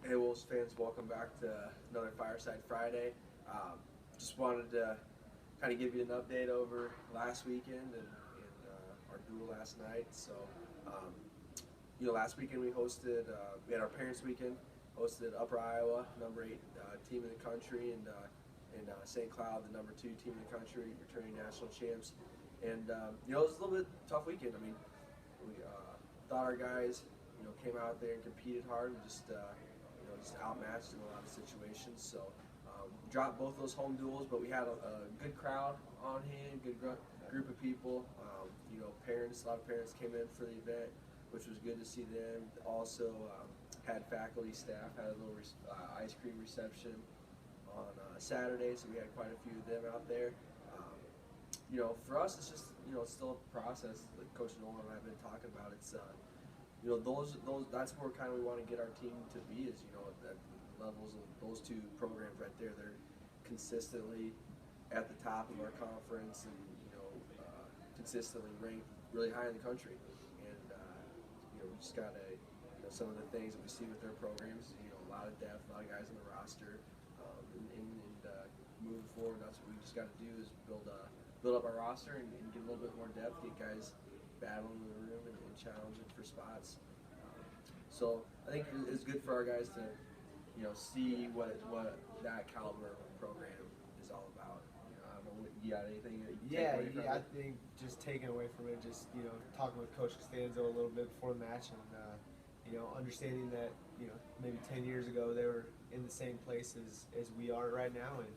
Hey Wolves fans, welcome back to another Fireside Friday. Just wanted to kind of give you an update over last weekend and our duel last night. Um, last weekend we had our parents' weekend, hosted Upper Iowa, number 8 team in the country, and St. Cloud, the number 2 team in the country, returning national champs. And it was a little bit tough weekend. I mean, we thought our guys, came out there and competed hard and just outmatched in a lot of situations. So dropped both those home duels, but we had a good crowd on hand, good group of people. Parents, a lot of parents came in for the event, which was good to see them. Also had faculty, staff, had a little ice cream reception on Saturday, so we had quite a few of them out there. For us, it's just it's still a process. Like Coach Nolan and I have been talking about. It's those that's where kind of we want to get our team to be is at levels of those two programs right there. They're consistently at the top of our conference and consistently ranked really high in the country. And we just got to some of the things that we see with their programs. A lot of depth, a lot of guys on the roster, and moving forward, that's what we just got to do is build up our roster and get a little bit more depth, get guys battling in the room and challenging for spots. So I think it's good for our guys to see what that caliber of program is all about. I don't know, you got anything that you take away from I it? think just taking away from it, just talking with Coach Costanzo a little bit before the match, and understanding that maybe 10 years ago they were in the same place as we are right now, and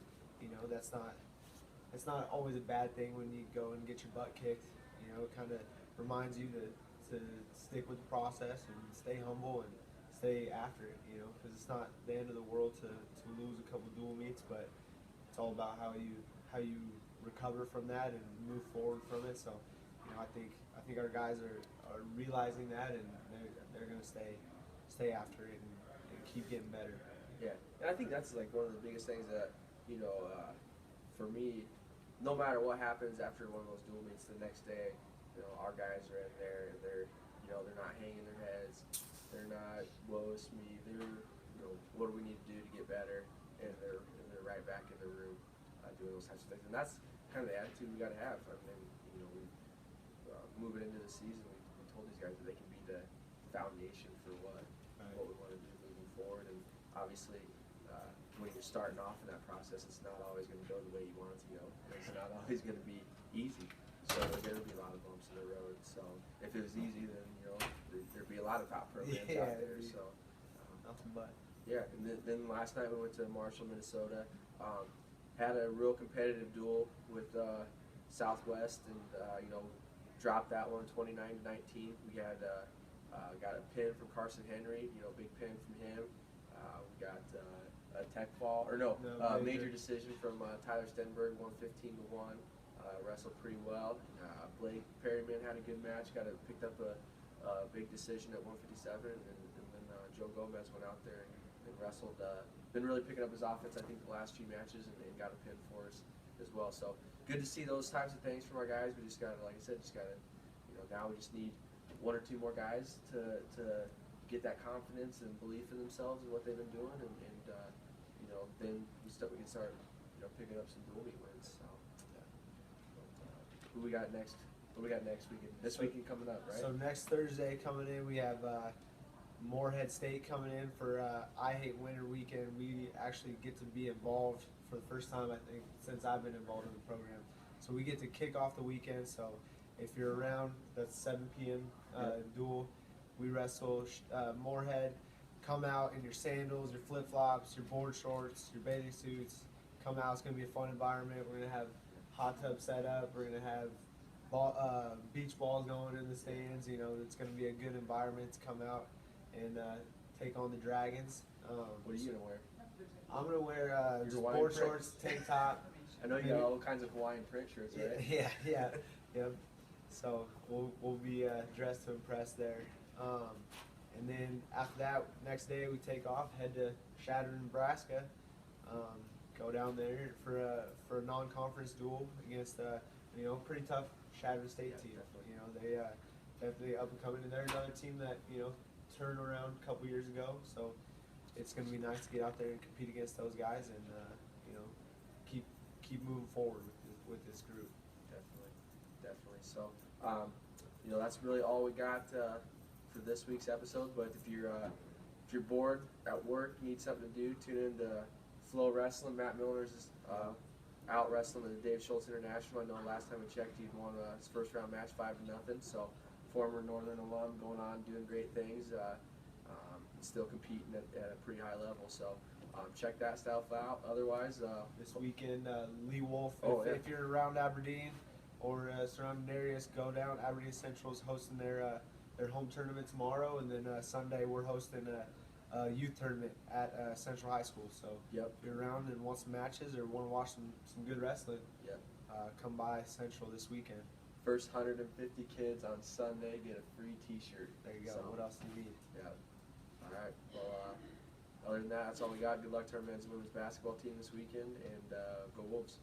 that's not always a bad thing when you go and get your butt kicked. It kind of reminds you to stick with the process and stay humble and stay after it. Because it's not the end of the world to lose a couple dual meets, but it's all about how you recover from that and move forward from it. So, I think our guys are realizing that, and they're going to stay after it and keep getting better. Yeah, and I think that's like one of the biggest things that for me, no matter what happens after one of those dual meets, the next day, our guys are in there and they're not hanging their heads, they're not woe is me, they're what do we need to do to get better, and they're right back in the room doing those types of things, and that's kind of the attitude we got to have. I mean, we moving into the season, we told these guys that they can be the foundation for what we want to do moving forward, and obviously. When you're starting off in that process, it's not always going to go the way you want it to go. It's not always going to be easy. So there's going to be a lot of bumps in the road. So if it was easy, then there'd be a lot of top programs out there. So nothing but. Yeah, and then last night we went to Marshall, Minnesota. Had a real competitive duel with Southwest, and dropped that one 29-19. We had got a pin from Carson Henry. Big pin from him. We got a tech fall, or major decision from Tyler Stenberg, 115-1. Wrestled pretty well. Blake Perryman had a good match. Picked up a big decision at 157, and then Joe Gomez went out there and wrestled. Been really picking up his offense, I think, the last few matches, and got a pin for us as well. So good to see those types of things from our guys. We just got to, like I said, now we just need one or two more guys to get that confidence and belief in themselves and what they've been doing, and then we can start picking up some dual meet wins. So, who we got next? What we got next weekend? This weekend coming up, right? So next Thursday coming in, we have Morehead State coming in for I Hate Winter weekend. We actually get to be involved for the first time, I think, since I've been involved in the program. So we get to kick off the weekend. So if you're around, that's 7 p.m. Duel. We wrestle Morehead. Come out in your sandals, your flip-flops, your board shorts, your bathing suits. Come out. It's going to be a fun environment. We're going to have hot tub set up. We're going to have beach balls going in the stands. It's going to be a good environment to come out and take on the Dragons. What are you going to wear? I'm going to wear just board shorts, tank top. I know you got all kinds of Hawaiian print shirts, right? Yeah. So we'll be dressed to impress there. And then after that, next day we take off, head to Chadron, Nebraska. Go down there for a non-conference duel against pretty tough Chadron State team. They definitely up and coming, and they're another team that turned around a couple years ago. So it's going to be nice to get out there and compete against those guys and keep moving forward with this group. Definitely. So, that's really all we got for this week's episode. But if you're bored at work, you need something to do, tune in to Flow Wrestling. Matt Milner's is out wrestling at the Dave Schultz International. I know last time we checked, he'd won his first round match 5-0. So, former Northern alum, going on doing great things. Still competing at a pretty high level. So, check that stuff out. Otherwise, This weekend, Lee Wolf, if you're around Aberdeen or surrounding areas, go down. Aberdeen Central's hosting their home tournament tomorrow, and then Sunday we're hosting a youth tournament at Central High School. So Yep. if you're around and want some matches or want to watch some good wrestling, Yep. Come by Central this weekend. First 150 kids on Sunday get a free T-shirt. There you go. So, What else do you need? Yeah. All right. Well, other than that, that's all we got. Good luck to our men's and women's basketball team this weekend, and go Wolves.